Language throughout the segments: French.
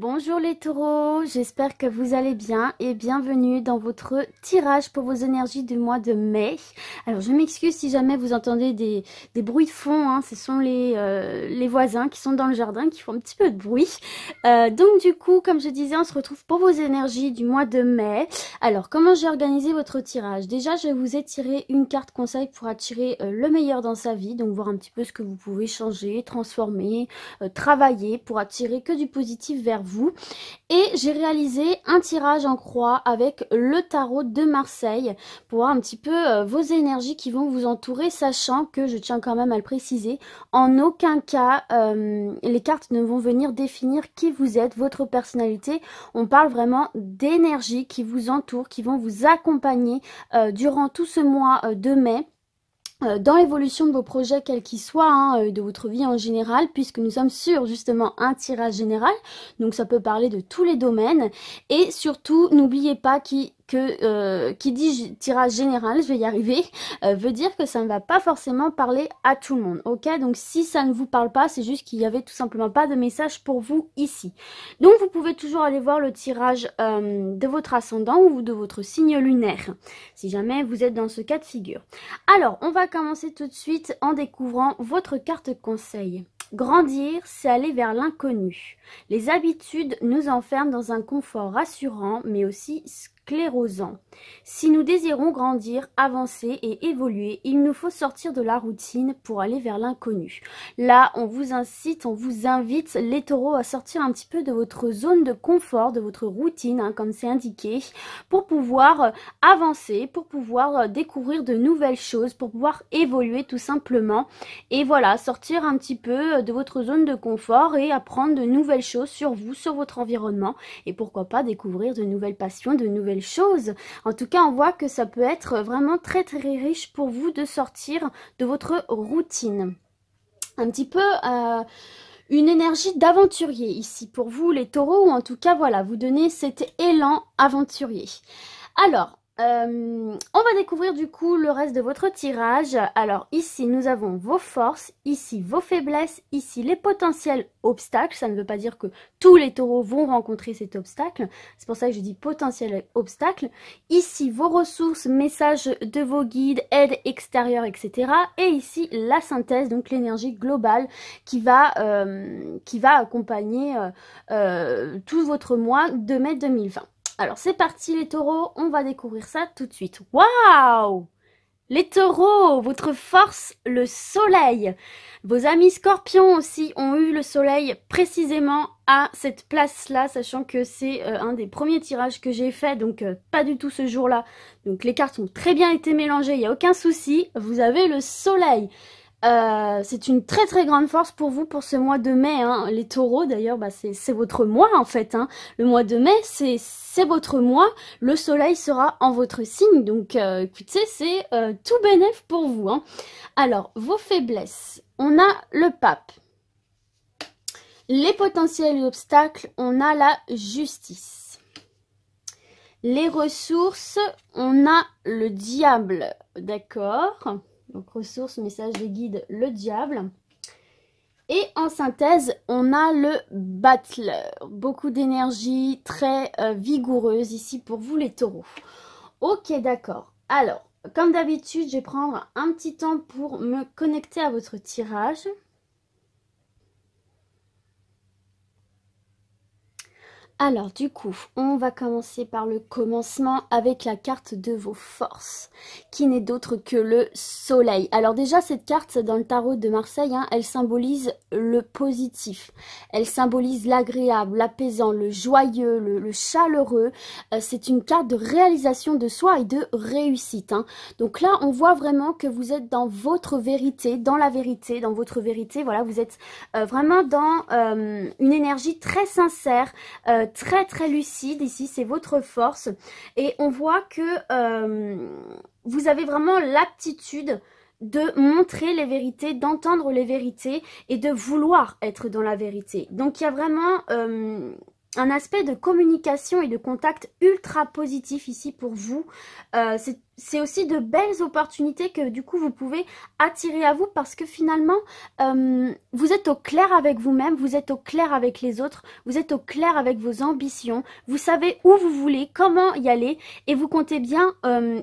Bonjour les taureaux, j'espère que vous allez bien et bienvenue dans votre tirage pour vos énergies du mois de mai. Alors je m'excuse si jamais vous entendez des bruits de fond, hein, ce sont les voisins qui sont dans le jardin qui font un petit peu de bruit. Donc du coup, comme je disais, on se retrouve pour vos énergies du mois de mai. Alors comment j'ai organisé votre tirage? Déjà je vous ai tiré une carte conseil pour attirer le meilleur dans sa vie, donc voir un petit peu ce que vous pouvez changer, transformer, travailler pour attirer que du positif vers vous. Et j'ai réalisé un tirage en croix avec le tarot de Marseille pour voir un petit peu vos énergies qui vont vous entourer, sachant que, je tiens quand même à le préciser, en aucun cas les cartes ne vont venir définir qui vous êtes, votre personnalité. On parle vraiment d'énergie qui vous entoure, qui vont vous accompagner durant tout ce mois de mai. Dans l'évolution de vos projets, quels qu'ils soient, hein, de votre vie en général, puisque nous sommes sur justement un tirage général, donc ça peut parler de tous les domaines, et surtout n'oubliez pas qui dit tirage général, je vais y arriver, veut dire que ça ne va pas forcément parler à tout le monde, ok? Donc si ça ne vous parle pas, c'est juste qu'il y avait tout simplement pas de message pour vous ici. Donc vous pouvez toujours aller voir le tirage de votre ascendant ou de votre signe lunaire, si jamais vous êtes dans ce cas de figure. Alors, on va commencer tout de suite en découvrant votre carte conseil. Grandir, c'est aller vers l'inconnu. Les habitudes nous enferment dans un confort rassurant, mais aussi sclérosant. Si nous désirons grandir, avancer et évoluer, il nous faut sortir de la routine pour aller vers l'inconnu. Là, on vous incite, on vous invite, les taureaux, à sortir un petit peu de votre zone de confort, de votre routine, hein, comme c'est indiqué, pour pouvoir avancer, pour pouvoir découvrir de nouvelles choses, pour pouvoir évoluer tout simplement. Et voilà, sortir un petit peu de votre zone de confort et apprendre de nouvelles choses sur vous, sur votre environnement. Et pourquoi pas découvrir de nouvelles passions, de nouvelles choses. En tout cas, on voit que ça peut être vraiment très très riche pour vous de sortir de votre routine. Un petit peu une énergie d'aventurier ici pour vous les taureaux, ou en tout cas voilà, vous donnez cet élan aventurier. Alors, on va découvrir du coup le reste de votre tirage. Alors ici nous avons vos forces, ici vos faiblesses, ici les potentiels obstacles. Ça ne veut pas dire que tous les taureaux vont rencontrer cet obstacle, c'est pour ça que je dis potentiel obstacle. Ici vos ressources, messages de vos guides, aides extérieures, etc. Et ici la synthèse, donc l'énergie globale qui va accompagner tout votre mois de mai 2020. Alors c'est parti les taureaux, on va découvrir ça tout de suite. Waouh! Les taureaux, votre force, le soleil. Vos amis scorpions aussi ont eu le soleil précisément à cette place-là, sachant que c'est un des premiers tirages que j'ai fait, donc pas du tout ce jour-là. Donc les cartes ont très bien été mélangées, il n'y a aucun souci. Vous avez le soleil. C'est une très très grande force pour vous pour ce mois de mai, hein. Les taureaux d'ailleurs, bah, c'est votre mois en fait, hein. Le mois de mai c'est votre mois, le soleil sera en votre signe, donc écoutez, c'est tout bénef pour vous, hein. Alors vos faiblesses, on a le pape, les potentiels obstacles, on a la justice, les ressources, on a le diable, d'accord. Donc ressources, message des guides, le diable. Et en synthèse, on a le battleur. Beaucoup d'énergie, très vigoureuse ici pour vous les taureaux. Ok, d'accord. Alors, comme d'habitude, je vais prendre un petit temps pour me connecter à votre tirage. Alors du coup, on va commencer par le commencement avec la carte de vos forces, qui n'est d'autre que le soleil. Alors déjà, cette carte dans le tarot de Marseille, hein, elle symbolise le positif, elle symbolise l'agréable, l'apaisant, le joyeux, le chaleureux. C'est une carte de réalisation de soi et de réussite, hein. Donc là, on voit vraiment que vous êtes dans votre vérité, dans la vérité, dans votre vérité. Voilà, vous êtes vraiment dans une énergie très sincère, très très lucide. Ici c'est votre force et on voit que vous avez vraiment l'aptitude de montrer les vérités, d'entendre les vérités et de vouloir être dans la vérité. Donc il y a vraiment un aspect de communication et de contact ultra positif ici pour vous. c'est aussi de belles opportunités que du coup vous pouvez attirer à vous parce que finalement vous êtes au clair avec vous-même, vous êtes au clair avec les autres, vous êtes au clair avec vos ambitions, vous savez où vous voulez, comment y aller et vous comptez bien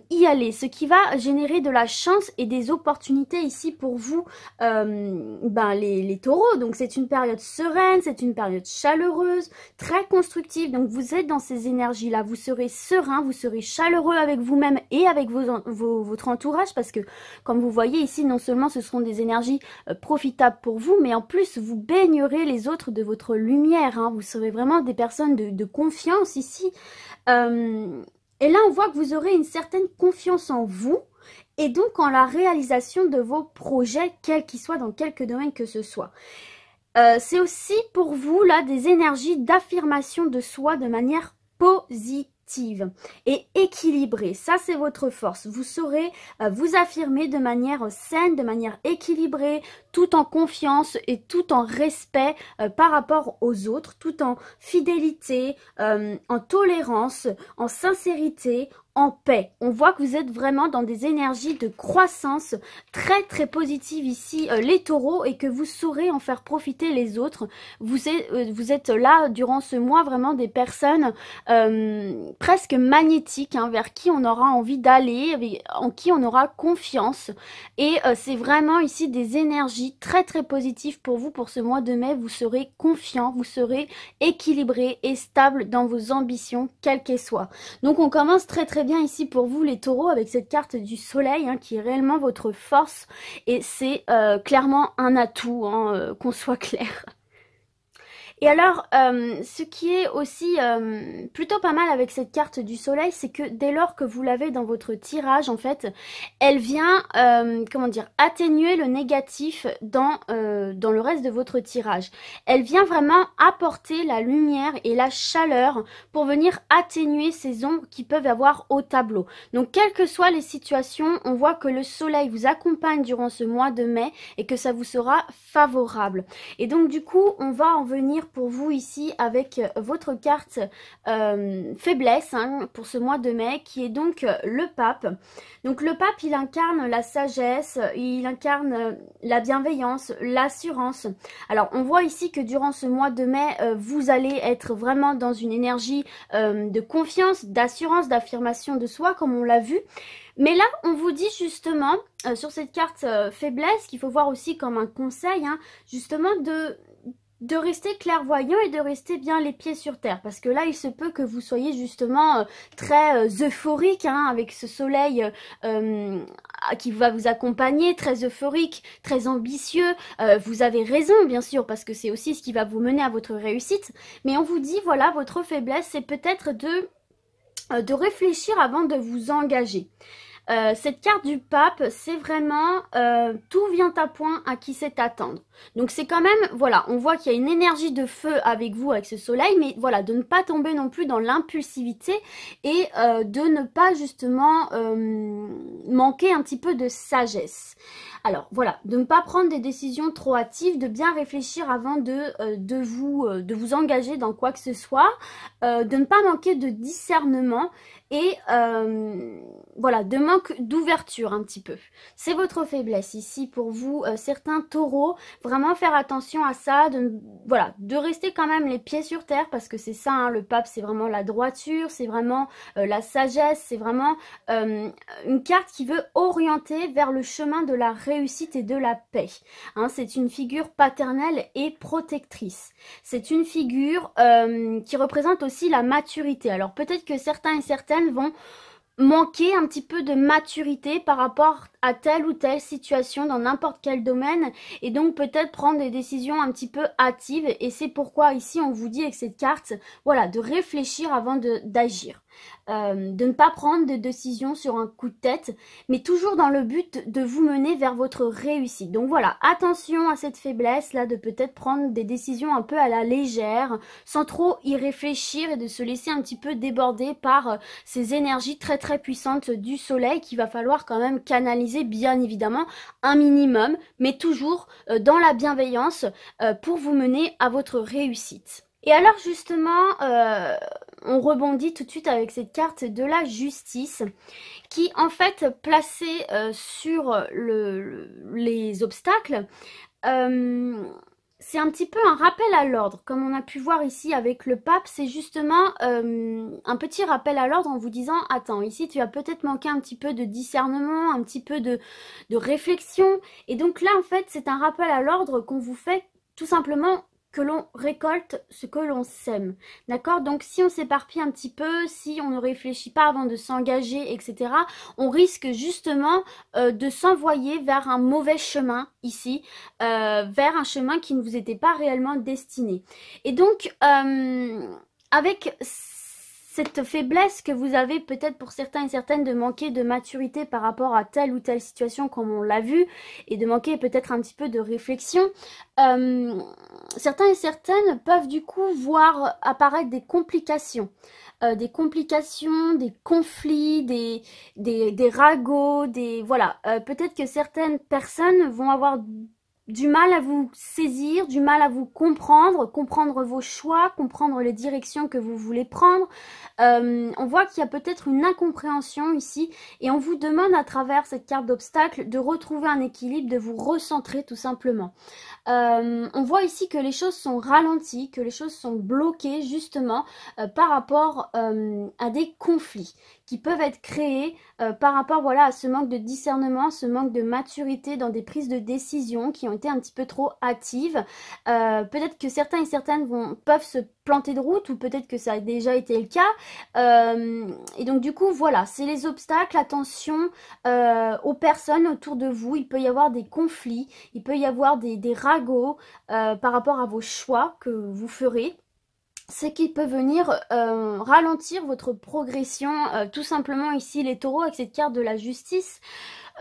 y aller, ce qui va générer de la chance et des opportunités ici pour vous les taureaux. Donc c'est une période sereine, c'est une période chaleureuse, très constructive, donc vous êtes dans ces énergies là, vous serez serein, vous serez chaleureux avec vous-même et avec votre entourage parce que comme vous voyez ici, non seulement ce seront des énergies profitables pour vous, mais en plus vous baignerez les autres de votre lumière, hein. Vous serez vraiment des personnes de confiance ici. Et là on voit que vous aurez une certaine confiance en vous et donc en la réalisation de vos projets, quels qu'ils soient, dans quelque domaine que ce soit. C'est aussi pour vous là des énergies d'affirmation de soi de manière positive et équilibrée. Ça, c'est votre force. Vous saurez vous affirmer de manière saine, de manière équilibrée, tout en confiance et tout en respect par rapport aux autres, tout en fidélité, en tolérance, en sincérité, en paix. On voit que vous êtes vraiment dans des énergies de croissance très très positives ici, les taureaux, et que vous saurez en faire profiter les autres. Vous êtes là durant ce mois vraiment des personnes presque magnétiques, hein, vers qui on aura envie d'aller, en qui on aura confiance. Et c'est vraiment ici des énergies très très positives pour vous pour ce mois de mai. Vous serez confiant, vous serez équilibré et stable dans vos ambitions, quelles qu'elles soient. Donc on commence très très bien ici pour vous les taureaux avec cette carte du soleil, hein, qui est réellement votre force et c'est clairement un atout, hein, qu'on soit clair. Et alors, ce qui est aussi plutôt pas mal avec cette carte du soleil, c'est que dès lors que vous l'avez dans votre tirage, en fait, elle vient, comment dire, atténuer le négatif dans le reste de votre tirage. Elle vient vraiment apporter la lumière et la chaleur pour venir atténuer ces ombres qui peuvent avoir au tableau. Donc, quelles que soient les situations, on voit que le soleil vous accompagne durant ce mois de mai et que ça vous sera favorable. Et donc, du coup, on va en venir pour vous ici avec votre carte faiblesse, hein, pour ce mois de mai, qui est donc le pape. Donc le pape, il incarne la sagesse, il incarne la bienveillance, l'assurance. Alors on voit ici que durant ce mois de mai, vous allez être vraiment dans une énergie de confiance, d'assurance, d'affirmation de soi, comme on l'a vu. Mais là, on vous dit justement, sur cette carte faiblesse, qu'il faut voir aussi comme un conseil, hein, justement de rester clairvoyant et de rester bien les pieds sur terre. Parce que là, il se peut que vous soyez justement très euphorique, hein, avec ce soleil qui va vous accompagner, très euphorique, très ambitieux. Vous avez raison, bien sûr, parce que c'est aussi ce qui va vous mener à votre réussite. Mais on vous dit, voilà, votre faiblesse, c'est peut-être de réfléchir avant de vous engager. Cette carte du pape, c'est vraiment tout vient à point à qui sait attendre. Donc c'est quand même, voilà, on voit qu'il y a une énergie de feu avec vous, avec ce soleil, mais voilà, de ne pas tomber non plus dans l'impulsivité et de ne pas justement manquer un petit peu de sagesse. Alors voilà, de ne pas prendre des décisions trop hâtives, de bien réfléchir avant de vous engager dans quoi que ce soit, de ne pas manquer de discernement et voilà, de manque d'ouverture un petit peu. C'est votre faiblesse ici pour vous, certains taureaux, vraiment faire attention à ça, voilà, de rester quand même les pieds sur terre parce que c'est ça, hein, le pape, c'est vraiment la droiture, c'est vraiment la sagesse, c'est vraiment une carte qui veut orienter vers le chemin de la réussite et de la paix. Hein, c'est une figure paternelle et protectrice. C'est une figure qui représente aussi la maturité. Alors peut-être que certains et certaines vont manquer un petit peu de maturité par rapport à telle ou telle situation dans n'importe quel domaine et donc peut-être prendre des décisions un petit peu hâtives et c'est pourquoi ici on vous dit avec cette carte, voilà, de réfléchir avant d'agir. De ne pas prendre de décision sur un coup de tête, mais toujours dans le but de vous mener vers votre réussite. Donc voilà, attention à cette faiblesse là de peut-être prendre des décisions un peu à la légère, sans trop y réfléchir et de se laisser un petit peu déborder par ces énergies très très puissantes du soleil qu'il va falloir quand même canaliser bien évidemment un minimum, mais toujours dans la bienveillance pour vous mener à votre réussite. Et alors justement, on rebondit tout de suite avec cette carte de la justice qui en fait placée sur les obstacles, c'est un petit peu un rappel à l'ordre, comme on a pu voir ici avec le pape. C'est justement un petit rappel à l'ordre en vous disant attends, ici tu as peut-être manqué un petit peu de discernement, un petit peu de réflexion, et donc là en fait c'est un rappel à l'ordre qu'on vous fait tout simplement, que l'on récolte ce que l'on sème, d'accord? Donc si on s'éparpille un petit peu, si on ne réfléchit pas avant de s'engager, etc., on risque justement de s'envoyer vers un mauvais chemin ici, vers un chemin qui ne vous était pas réellement destiné. Et donc, avec cette faiblesse que vous avez peut-être pour certains et certaines de manquer de maturité par rapport à telle ou telle situation comme on l'a vu, et de manquer peut-être un petit peu de réflexion, certains et certaines peuvent du coup voir apparaître des complications, des conflits, des ragots, voilà. Peut-être que certaines personnes vont avoir du mal à vous saisir, du mal à vous comprendre vos choix, comprendre les directions que vous voulez prendre. On voit qu'il y a peut-être une incompréhension ici, et on vous demande à travers cette carte d'obstacle de retrouver un équilibre, de vous recentrer tout simplement. On voit ici que les choses sont ralenties, que les choses sont bloquées justement par rapport à des conflits qui peuvent être créés par rapport, voilà, à ce manque de discernement, ce manque de maturité dans des prises de décision qui ont été un petit peu trop hâtives. Peut-être que certains et certaines peuvent se planter de route, ou peut-être que ça a déjà été le cas. Et donc du coup, voilà, c'est les obstacles. Attention aux personnes autour de vous. Il peut y avoir des conflits, il peut y avoir des ragots par rapport à vos choix que vous ferez. C'est qui peut venir ralentir votre progression, tout simplement ici les taureaux avec cette carte de la justice.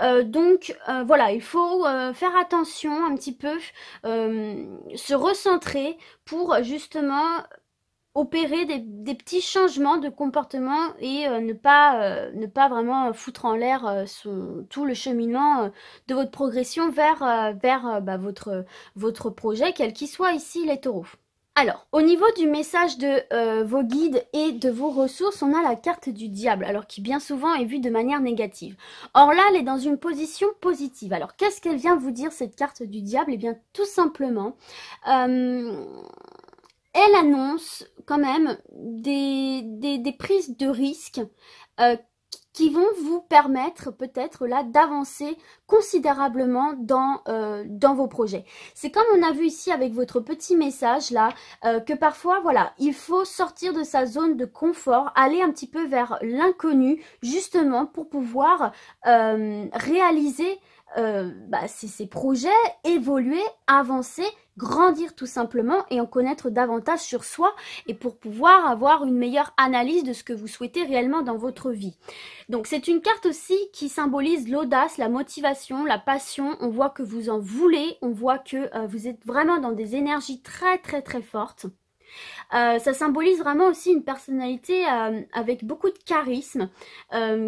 Donc voilà, il faut faire attention un petit peu, se recentrer pour justement opérer des petits changements de comportement, et ne pas vraiment foutre en l'air tout le cheminement de votre progression vers votre projet, quel qu'il soit ici les taureaux. Alors, au niveau du message de vos guides et de vos ressources, on a la carte du diable, alors qui bien souvent est vue de manière négative. Or là, elle est dans une position positive. Alors, qu'est-ce qu'elle vient vous dire, cette carte du diable? Eh bien, tout simplement, elle annonce quand même des prises de risques qui vont vous permettre peut-être là d'avancer considérablement dans vos projets. C'est comme on a vu ici avec votre petit message là, que parfois voilà, il faut sortir de sa zone de confort, aller un petit peu vers l'inconnu, justement pour pouvoir réaliser ces projets, évoluer, avancer, grandir tout simplement, et en connaître davantage sur soi, et pour pouvoir avoir une meilleure analyse de ce que vous souhaitez réellement dans votre vie. Donc c'est une carte aussi qui symbolise l'audace, la motivation, la passion. On voit que vous en voulez, on voit que vous êtes vraiment dans des énergies très très très fortes. Ça symbolise vraiment aussi une personnalité avec beaucoup de charisme,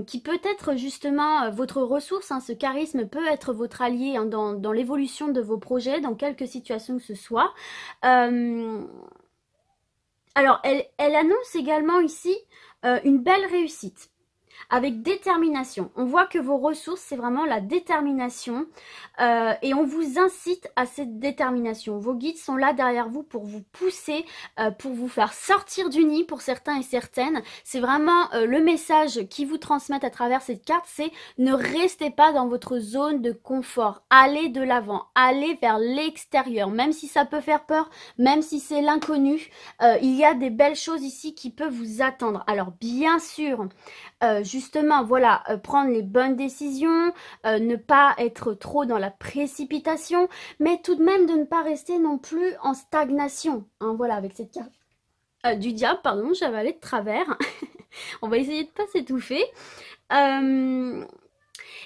qui peut être justement votre ressource, hein. Ce charisme peut être votre allié, hein, dans l'évolution de vos projets, dans quelque situation que ce soit. Alors, elle annonce également ici une belle réussite, avec détermination. On voit que vos ressources, c'est vraiment la détermination, et on vous incite à cette détermination. Vos guides sont là derrière vous pour vous pousser, pour vous faire sortir du nid pour certains et certaines. C'est vraiment le message qu'ils vous transmettent à travers cette carte, c'est ne restez pas dans votre zone de confort. Allez de l'avant, allez vers l'extérieur, même si ça peut faire peur, même si c'est l'inconnu. Il y a des belles choses ici qui peuvent vous attendre. Alors bien sûr, justement, voilà, prendre les bonnes décisions, ne pas être trop dans la précipitation, mais tout de même de ne pas rester non plus en stagnation, hein, voilà, avec cette carte du diable, pardon, j'avais allé de travers. On va essayer de ne pas s'étouffer.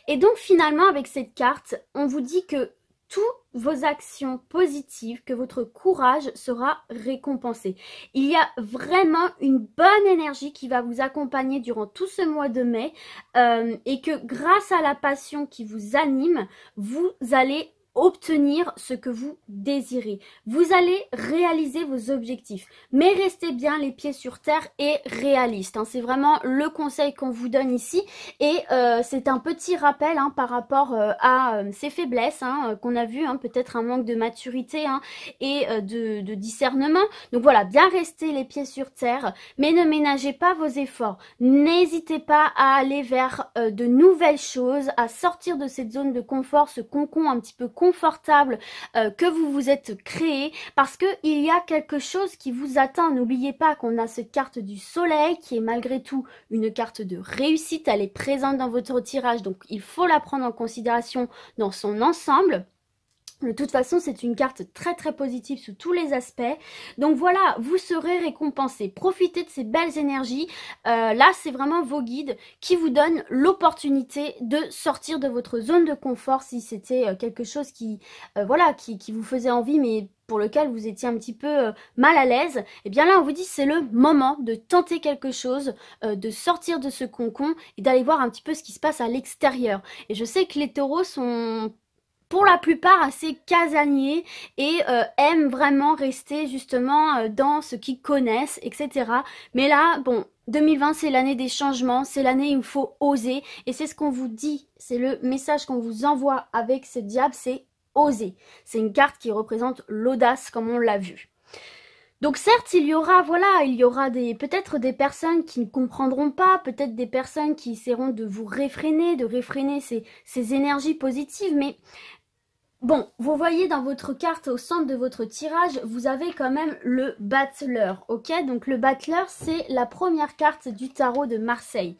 Et donc finalement, avec cette carte, on vous dit que toutes vos actions positives, que votre courage sera récompensé. Il y a vraiment une bonne énergie qui va vous accompagner durant tout ce mois de mai, et que grâce à la passion qui vous anime, vous allez obtenir ce que vous désirez. Vous allez réaliser vos objectifs, mais restez bien les pieds sur terre et réaliste. Hein. C'est vraiment le conseil qu'on vous donne ici et c'est un petit rappel hein, par rapport à ces faiblesses qu'on a vues, peut-être un manque de maturité et de discernement. Donc voilà, bien rester les pieds sur terre, mais ne ménagez pas vos efforts. N'hésitez pas à aller vers de nouvelles choses, à sortir de cette zone de confort, ce cocon un petit peu confortable que vous vous êtes créé, parce que il y a quelque chose qui vous attend. N'oubliez pas qu'on a cette carte du soleil qui est malgré tout une carte de réussite. Elle est présente dans votre tirage, donc il faut la prendre en considération dans son ensemble. De toute façon, c'est une carte très très positive sous tous les aspects. Donc voilà, vous serez récompensé. Profitez de ces belles énergies. Là, c'est vraiment vos guides qui vous donnent l'opportunité de sortir de votre zone de confort si c'était quelque chose qui vous faisait envie, mais pour lequel vous étiez un petit peu mal à l'aise. Et bien là, on vous dit c'est le moment de tenter quelque chose, de sortir de ce cocon et d'aller voir un petit peu ce qui se passe à l'extérieur. Et je sais que les taureaux sont pour la plupart assez casaniers et aiment vraiment rester justement dans ce qu'ils connaissent, etc. Mais là, bon, 2020 c'est l'année des changements, c'est l'année où il faut oser et c'est ce qu'on vous dit, c'est le message qu'on vous envoie avec ce diable, c'est oser. C'est une carte qui représente l'audace comme on l'a vu. Donc certes, il y aura peut-être des personnes qui ne comprendront pas, peut-être des personnes qui essaieront de vous réfréner, ces énergies positives, mais bon, vous voyez dans votre carte au centre de votre tirage, vous avez quand même le battleur, ok? Donc le battleur, c'est la première carte du tarot de Marseille.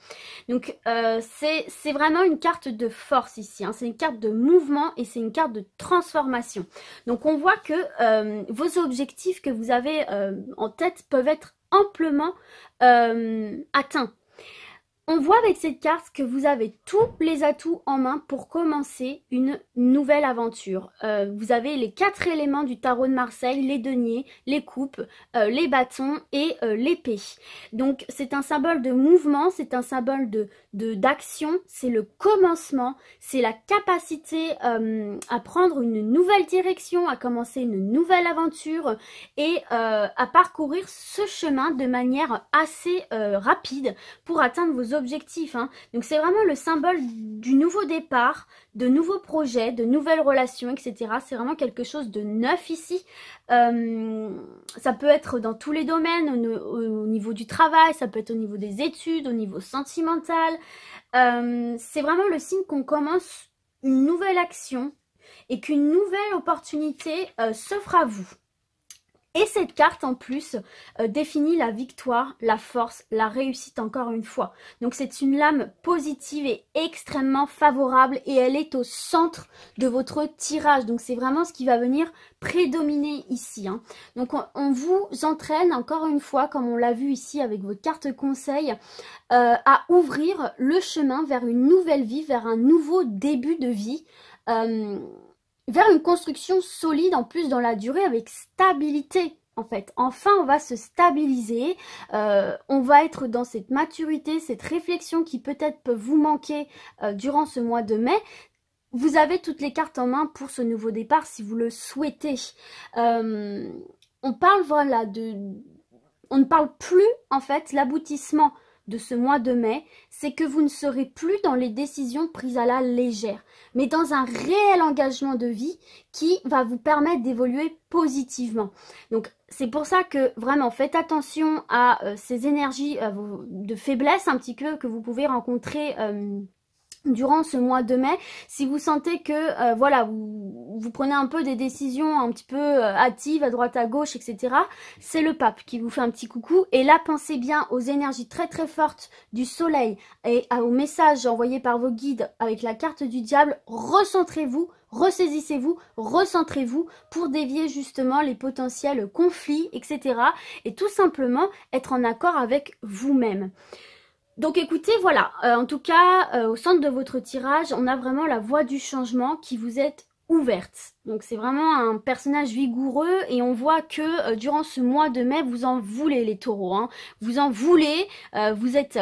Donc c'est vraiment une carte de force ici, c'est une carte de mouvement et c'est une carte de transformation. Donc on voit que vos objectifs que vous avez en tête peuvent être amplement atteints. On voit avec cette carte que vous avez tous les atouts en main pour commencer une nouvelle aventure. Vous avez les 4 éléments du tarot de Marseille, les deniers, les coupes, les bâtons et l'épée. Donc c'est un symbole de mouvement, c'est un symbole d'action, c'est le commencement, c'est la capacité à prendre une nouvelle direction, à commencer une nouvelle aventure et à parcourir ce chemin de manière assez rapide pour atteindre vos objectifs. Donc c'est vraiment le symbole du nouveau départ, de nouveaux projets, de nouvelles relations, etc. C'est vraiment quelque chose de neuf ici. Ça peut être dans tous les domaines, au niveau du travail, ça peut être au niveau des études, au niveau sentimental. C'est vraiment le signe qu'on commence une nouvelle action et qu'une nouvelle opportunité s'offre à vous. Et cette carte en plus définit la victoire, la force, la réussite encore une fois. Donc c'est une lame positive et extrêmement favorable et elle est au centre de votre tirage. Donc c'est vraiment ce qui va venir prédominer ici. Donc on vous entraîne encore une fois, comme on l'a vu ici avec votre carte conseil, à ouvrir le chemin vers une nouvelle vie, vers un nouveau début de vie. Vers une construction solide en plus dans la durée avec stabilité en fait. Enfin on va se stabiliser, on va être dans cette maturité, cette réflexion qui peut-être peut vous manquer durant ce mois de mai. Vous avez toutes les cartes en main pour ce nouveau départ si vous le souhaitez. On parle on ne parle plus en fait l'aboutissement de ce mois de mai, c'est que vous ne serez plus dans les décisions prises à la légère, mais dans un réel engagement de vie qui va vous permettre d'évoluer positivement. Donc c'est pour ça que vraiment faites attention à ces énergies de faiblesse un petit peu que vous pouvez rencontrer durant ce mois de mai. Si vous sentez que voilà, vous prenez un peu des décisions un petit peu hâtives à droite à gauche, etc. C'est le pape qui vous fait un petit coucou. Et là, pensez bien aux énergies très très fortes du soleil et aux messages envoyés par vos guides avec la carte du diable. Recentrez-vous, ressaisissez-vous, recentrez-vous pour dévier justement les potentiels conflits, etc. Et tout simplement être en accord avec vous-même. Donc écoutez, voilà, en tout cas, au centre de votre tirage, on a vraiment la voie du changement qui vous est ouverte. Donc c'est vraiment un personnage vigoureux et on voit que durant ce mois de mai, vous en voulez les taureaux. Hein. Vous en voulez, vous êtes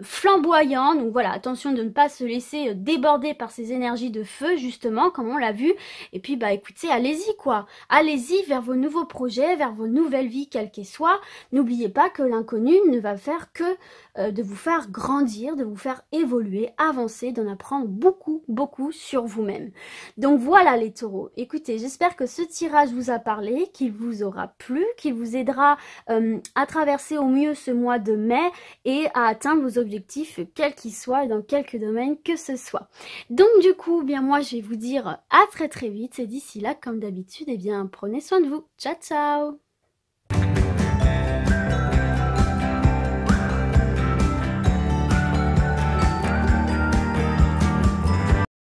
flamboyants. Donc voilà, attention de ne pas se laisser déborder par ces énergies de feu, justement, comme on l'a vu. Et puis bah écoutez, allez-y quoi. Allez-y vers vos nouveaux projets, vers vos nouvelles vies, quelles qu'elles soient. N'oubliez pas que l'inconnu ne va faire que de vous faire grandir, de vous faire évoluer, avancer, d'en apprendre beaucoup, beaucoup sur vous-même. Donc voilà les taureaux. Écoutez, j'espère que ce tirage vous a parlé, qu'il vous aura plu, qu'il vous aidera à traverser au mieux ce mois de mai et à atteindre vos objectifs, quels qu'ils soient et dans quelques domaines que ce soit. Donc du coup, bien moi je vais vous dire à très très vite et d'ici là, comme d'habitude, eh bien prenez soin de vous. Ciao ciao!